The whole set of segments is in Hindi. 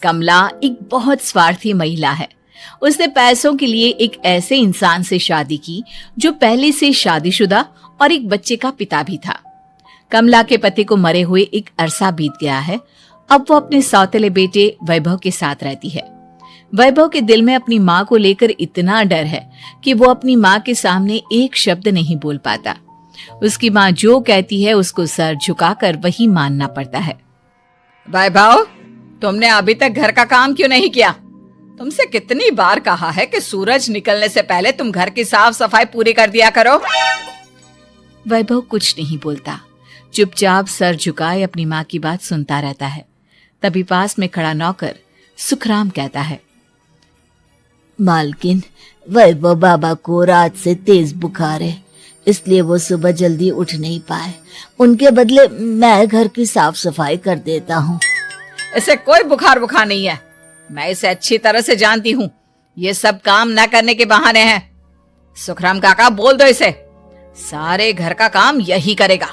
कमला एक बहुत स्वार्थी महिला है। उसने पैसों के लिए एक ऐसे इंसान से शादी की जो पहले से शादीशुदा और एक बच्चे का पिता भी था। कमला के पति को मरे हुए एक अरसा बीत गया है। अब वो अपने सौतेले बेटे वैभव के साथ रहती है। वैभव के दिल में अपनी माँ को लेकर इतना डर है कि वो अपनी माँ के सामने एक शब्द नहीं बोल पाता। उसकी माँ जो कहती है उसको सर झुकाकर वही मानना पड़ता है। वैभव, तुमने अभी तक घर का काम क्यों नहीं किया? तुमसे कितनी बार कहा है कि सूरज निकलने से पहले तुम घर की साफ सफाई पूरी कर दिया करो। वैभव कुछ नहीं बोलता, चुपचाप सर झुकाए अपनी माँ की बात सुनता रहता है। तभी पास में खड़ा नौकर सुखराम कहता है, मालकिन, वैभव बाबा को रात से तेज बुखार है, इसलिए वो सुबह जल्दी उठ नहीं पाए। उनके बदले मैं घर की साफ सफाई कर देता हूँ। इसे कोई बुखार नहीं है। मैं इसे अच्छी तरह से जानती हूँ। ये सब काम न करने के बहाने हैं। सुखराम काका, बोल दो इसे, सारे घर का काम यही करेगा।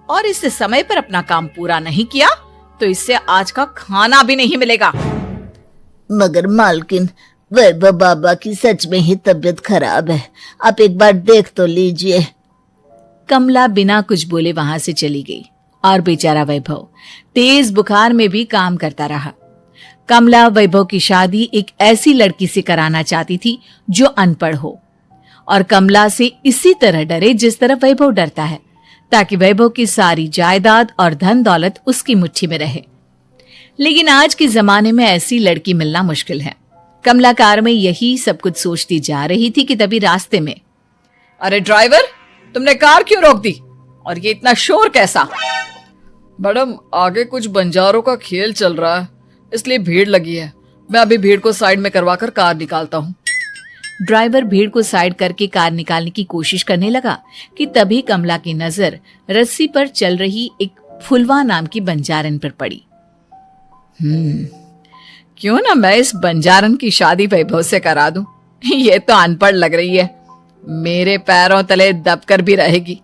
और इससे समय पर अपना काम पूरा नहीं किया तो इससे आज का खाना भी नहीं मिलेगा। मगर मालकिन, वैभव बाबा की सच में ही तबीयत खराब है, आप एक बार देख तो लीजिए। कमला बिना कुछ बोले वहां से चली गई और बेचारा वैभव तेज बुखार में भी काम करता रहा। कमला वैभव की शादी एक ऐसी लड़की से कराना चाहती थी जो अनपढ़ हो और कमला से इसी तरह डरे जिस तरह वैभव डरता है, ताकि वैभव की सारी जायदाद और धन दौलत उसकी मुट्ठी में रहे। लेकिन आज के जमाने में ऐसी लड़की मिलना मुश्किल है। कमला कार में यही सब कुछ सोचती जा रही थी कि तभी रास्ते में, अरे ड्राइवर, तुमने कार क्यों रोक दी? और ये इतना शोर कैसा? मैडम, आगे कुछ बंजारों का खेल चल रहा है, इसलिए भीड़ लगी है। मैं अभी भीड़ को साइड में करवाकर कार निकालता हूँ। ड्राइवर भीड़ को साइड करके कार निकालने की कोशिश करने लगा कि तभी कमला की नजर रस्सी पर चल रही एक फुलवा नाम की बंजारन पर पड़ी। क्यों ना मैं इस बंजारन की शादी वैभव से करा दूं। ये तो अनपढ़ लग रही है, मेरे पैरों तले दबकर भी रहेगी।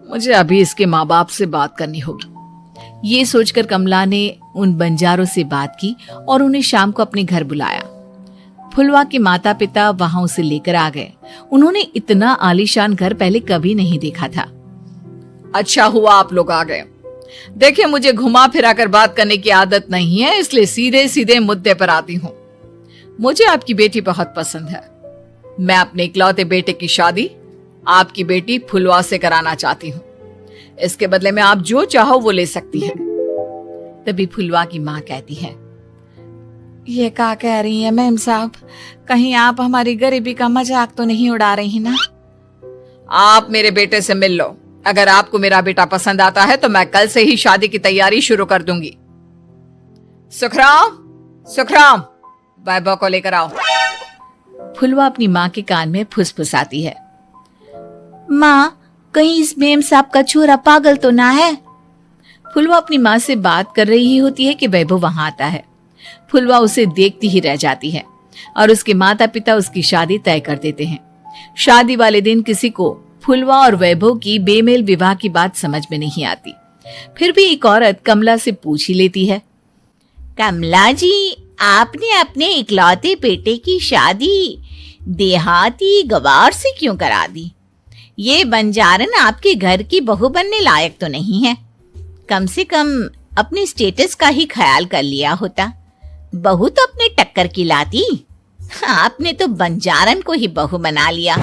मुझे अभी इसके माँ बाप से बात करनी होगी। ये सोचकर कमला ने उन बंजारों से बात की और उन्हें शाम को अपने घर बुलाया। फुलवा के माता पिता वहां उसे लेकर आ गए। उन्होंने इतना आलीशान घर पहले कभी नहीं देखा था। अच्छा हुआ आप लोग आ गए। देखिए, मुझे घुमा फिरा कर बात करने की आदत नहीं है, इसलिए सीधे सीधे मुद्दे पर आती हूँ। मुझे आपकी बेटी बहुत पसंद है। मैं अपने इकलौते बेटे की शादी आपकी बेटी फुलवा से कराना चाहती हूँ। इसके बदले में आप जो चाहो वो ले सकती हैं। तभी फुलवा की माँ कहती है, ये क्या कह रही है मैम साहब? कहीं आप हमारी गरीबी का मजाक तो नहीं उड़ा रही ना? आप मेरे बेटे से मिल लो। अगर आपको मेरा बेटा पसंद आता है तो मैं कल से ही शादी की तैयारी शुरू कर दूंगी। सुखराम, सुखराम, वैभव को लेकर आओ। फुलवा अपनी माँ के कान में फुसफुसाती है, माँ, कहीं इस मेम साहब का छोरा पागल तो ना है? फुलवा अपनी माँ से बात कर रही होती है कि वैभव वहां आता है। फुलवा उसे देखती ही रह जाती है और उसके माता पिता उसकी शादी तय कर देते हैं। शादी वाले दिन किसी को फुलवा और वैभव की बेमेल विवाह की बात समझ में नहीं आती। फिर भी एक औरत कमला से पूछ ही लेती है, कमला जी, आपने अपने इकलौते बेटे की शादी देहाती गवार से क्यों करा दी? ये बंजारन आपके घर की बहू बनने लायक तो नहीं है। कम से कम अपने स्टेटस का ही ख्याल कर लिया होता। बहू तो अपने टक्कर की लाती, आपने तो बंजारन को ही बहू बना लिया।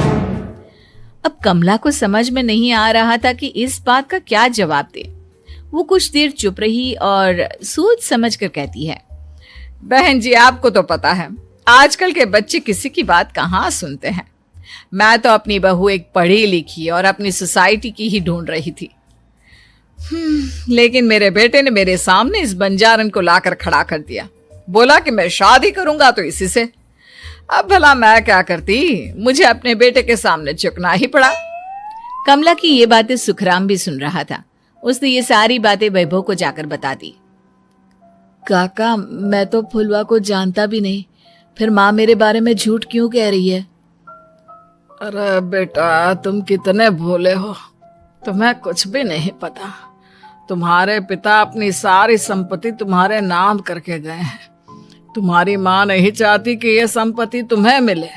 अब कमला को समझ में नहीं आ रहा था कि इस बात का क्या जवाब दे। वो कुछ देर चुप रही और सोच समझ कर कहती है, बहन जी, आपको तो पता है आजकल के बच्चे किसी की बात कहाँ सुनते हैं। मैं तो अपनी बहू एक पढ़ी लिखी और अपनी सोसाइटी की ही ढूंढ रही थी। लेकिन मेरे बेटे ने मेरे सामने इस बंजारन को लाकर खड़ा कर दिया। बोला कि मैं शादी करूंगा तो इसी से। अब भला मैं क्या करती, मुझे अपने बेटे के सामने झुकना ही पड़ा। कमला की ये बातें सुखराम भी सुन रहा था। उसने ये सारी बातें वैभव को जाकर बता दी। काका, मैं तो फुलवा को जानता भी नहीं, फिर माँ मेरे बारे में झूठ क्यों कह रही है? अरे बेटा, तुम कितने भोले हो, तुम्हें कुछ भी नहीं पता। तुम्हारे पिता अपनी सारी संपत्ति तुम्हारे नाम करके गए हैं। तुम्हारी माँ नहीं चाहती कि यह संपत्ति तुम्हें मिले,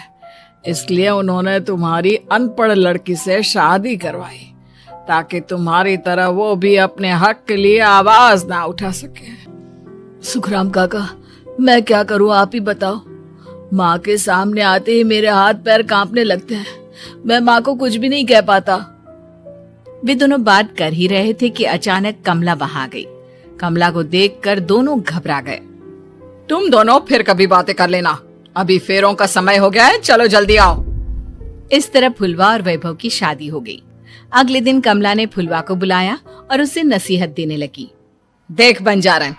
इसलिए उन्होंने तुम्हारी अनपढ़ लड़की से शादी करवाई ताकि तुम्हारी तरह वो भी अपने हक के लिए आवाज ना उठा सके। सुखराम काका, मैं क्या करूं, आप ही बताओ। माँ के सामने आते ही मेरे हाथ पैर कांपने लगते हैं। मैं माँ को कुछ भी नहीं कह पाता। वे दोनों बात कर ही रहे थे कि अचानक कमला वहां आ गई। कमला को देखकर दोनों घबरा गए। तुम दोनों फिर कभी बातें कर लेना, अभी फेरों का समय हो गया है, चलो जल्दी आओ। इस तरह फुलवा और वैभव की शादी हो गई। अगले दिन कमला ने फुलवा को बुलाया और उसे नसीहत देने लगी। देख बंजारन,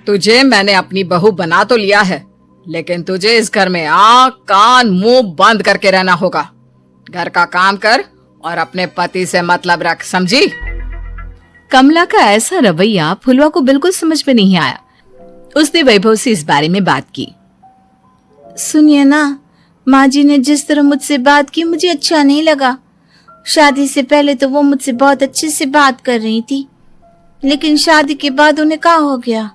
तुझे मैंने अपनी बहू बना तो लिया है, लेकिन तुझे इस घर में आंख कान मुंह बंद करके रहना होगा। घर का काम कर और अपने पति से मतलब रख, समझी? कमला का ऐसा रवैया फुलवा को बिल्कुल समझ में नहीं आया। उसने वैभव से इस बारे में बात की। सुनिए ना, माँ जी ने जिस तरह मुझसे बात की मुझे अच्छा नहीं लगा। शादी से पहले तो वो मुझसे बहुत अच्छे से बात कर रही थी, लेकिन शादी के बाद उन्हें क्या हो गया?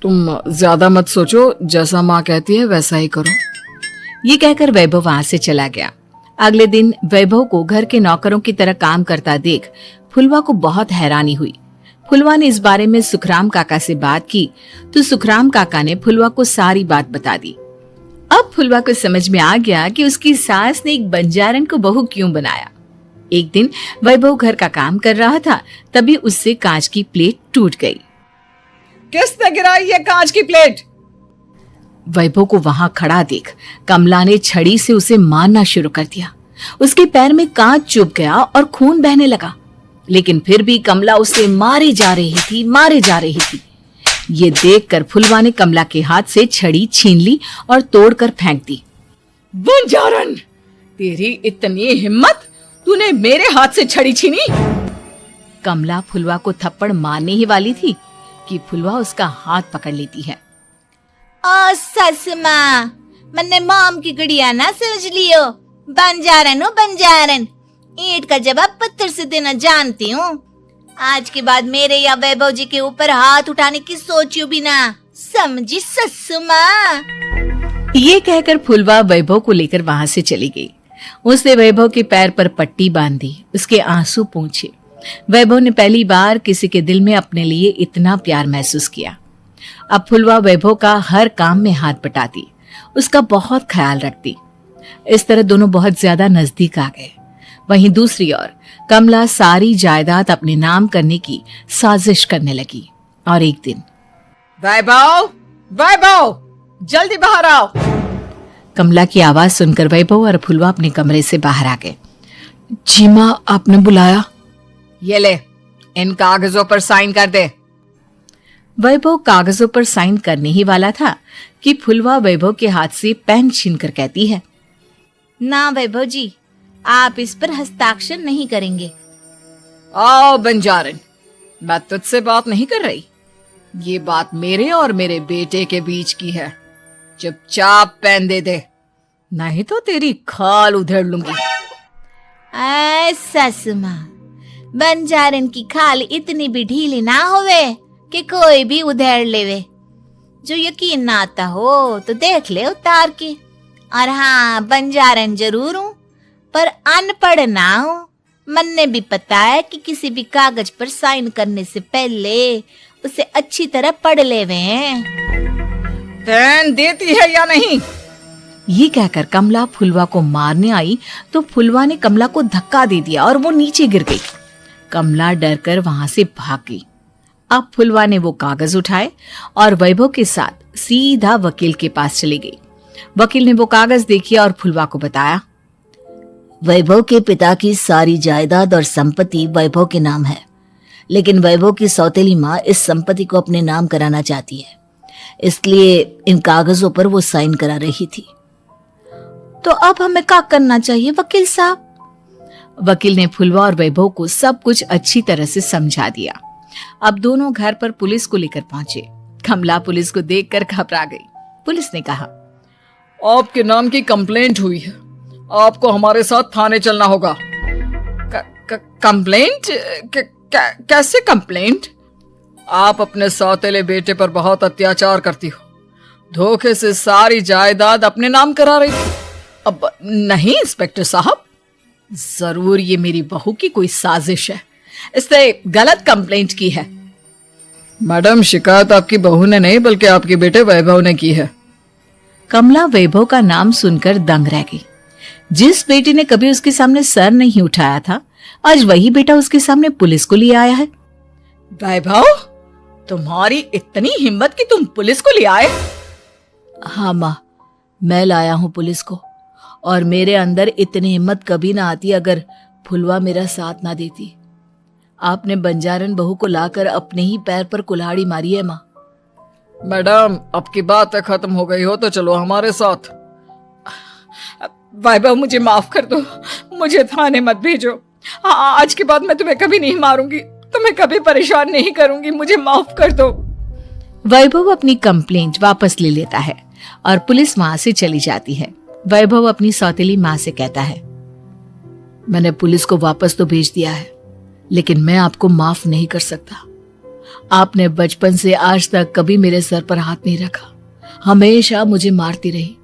तुम ज्यादा मत सोचो, जैसा माँ कहती है वैसा ही करो। ये कहकर वैभव वहां से चला गया। अगले दिन वैभव को घर के नौकरों की तरह काम करता देख फुलवा को बहुत हैरानी हुई। फुलवा ने इस बारे में सुखराम काका से बात की तो सुखराम काका ने फुलवा को सारी बात बता दी। अब फुलवा को समझ में आ गया कि उसकी सास ने एक बंजारन को बहू क्यों बनाया। एक दिन वैभव घर का काम कर रहा था, तभी उससे कांच की प्लेट टूट गई। किसने गिराई ये कांच की प्लेट? वैभव को वहां खड़ा देख कमला ने छड़ी से उसे मारना शुरू कर दिया। उसके पैर में कांच चुभ गया और खून बहने लगा, लेकिन फिर भी कमला उसे मारे जा रही थी। ये देखकर फुलवा ने कमला के हाथ से छड़ी छीन ली और तोड़कर फेंक दी। बंजारन, तेरी इतनी हिम्मत, तूने मेरे हाथ से छड़ी छीनी? कमला फुलवा को थप्पड़ मारने ही वाली थी कि फुलवा उसका हाथ पकड़ लेती है। ओ सस माँ, मैंने मॉम की गुड़िया ना समझ लियो। बंजारन हो बंजारन, ईंट का जवाब पत्थर से देना जानती हूँ। आज के बाद मेरे या वैभव जी के ऊपर हाथ उठाने की सोचियो भी ना, समझी ससु माँ? ये कहकर फुलवा वैभव को लेकर वहां से चली गई। उसने वैभव के पैर पर पट्टी बांधी, उसके आंसू पोंछे। वैभव ने पहली बार किसी के दिल में अपने लिए इतना प्यार महसूस किया। अब फुलवा वैभव का हर काम में हाथ बटाती, उसका बहुत ख्याल रखती। इस तरह दोनों बहुत ज्यादा नजदीक आ गए। वहीं दूसरी ओर कमला सारी जायदाद अपने नाम करने की साजिश करने लगी। और एक दिन, वैभव, वैभव, जल्दी बाहर आओ। कमला की आवाज सुनकर वैभव और फुलवा अपने कमरे से बाहर आ गए। जी माँ, आपने बुलाया? ये ले, इन कागजों पर साइन कर दे। वैभव कागजों पर साइन करने ही वाला था कि फुलवा वैभव के हाथ से पेन छीनकर कहती है, ना वैभव जी, आप इस पर हस्ताक्षर नहीं करेंगे। आओ बंजारन, मैं तुझसे बात नहीं कर रही। ये बात मेरे और मेरे बेटे के बीच की है। चुपचाप पेन दे दे, नहीं तो तेरी खाल उधेड़ लूंगी। ससु माँ, बंजारन की खाल इतनी भी ढीली ना होवे कि कोई भी उधेड़ लेवे। जो यकीन ना आता हो तो देख ले उतार के। और हाँ, बंजारन जरूर हूँ पर अनपढ़ ना हूँ। मन्ने भी पता है कि किसी भी कागज पर साइन करने से पहले उसे अच्छी तरह पढ़ लेवे हैं। पेन देती है या नहीं? ये कहकर कमला फुलवा को मारने आई तो फुलवा ने कमला को धक्का दे दिया और वो नीचे गिर गई। कमला डरकर वहां से भाग गई। अब फुलवा ने वो कागज उठाए और वैभव के साथ सीधा वकील के पास चली गई। वकील ने वो कागज देखी और फुलवा को बताया, वैभव के पिता की सारी जायदाद और संपत्ति वैभव के नाम है, लेकिन वैभव की सौतेली माँ इस संपत्ति को अपने नाम कराना चाहती है, इसलिए इन कागजों पर वो साइन करा रही थी। तो अब हमें क्या करना चाहिए वकील साहब? वकील ने फुलवा और वैभव को सब कुछ अच्छी तरह से समझा दिया। अब दोनों घर पर पुलिस को लेकर पहुंचे। कमला पुलिस को देखकर घबरा गई। पुलिस ने कहा, आपके नाम की कंप्लेंट हुई है, आपको हमारे साथ थाने चलना होगा। कंप्लेंट? कैसे कंप्लेंट? आप अपने सौतेले बेटे पर बहुत अत्याचार करती हो, धोखे से सारी जायदाद अपने नाम करा रही थी। अब नहीं इंस्पेक्टर साहब, जरूर ये मेरी बहू की कोई साजिश है, इसने गलत कंप्लेंट की है। मैडम, शिकायत आपकी बहू ने नहीं बल्कि आपके बेटे वैभव ने की है। कमला वैभव का नाम सुनकर दंग रह गई। जिस बेटे ने कभी उसके सामने सर नहीं उठाया था, आज वही बेटा उसके सामने पुलिस को लिए आया है। वैभव, तुम्हारी इतनी हिम्मत कि तुम पुलिस को ले आए? हाँ माँ, मैं लाया हूँ पुलिस को, और मेरे अंदर इतनी हिम्मत कभी ना आती अगर फुलवा मेरा साथ ना देती। आपने बंजारन बहू को लाकर अपने ही पैर पर कुल्हाड़ी मारी है माँ। मैडम, अब की बात खत्म हो गई हो तो चलो हमारे साथ। वैभव, मुझे माफ कर दो, मुझे थाने मत भेजो। आज के बाद मैं तुम्हें कभी नहीं मारूंगी, तुम्हें कभी परेशान नहीं करूंगी, मुझे माफ कर दो। वैभव अपनी कंप्लेंट वापस ले लेता है और पुलिस वहां से चली जाती है। वैभव अपनी सौतेली माँ से कहता है, मैंने पुलिस को वापस तो भेज दिया है, लेकिन मैं आपको माफ नहीं कर सकता। आपने बचपन से आज तक कभी मेरे सर पर हाथ नहीं रखा, हमेशा मुझे मारती रही।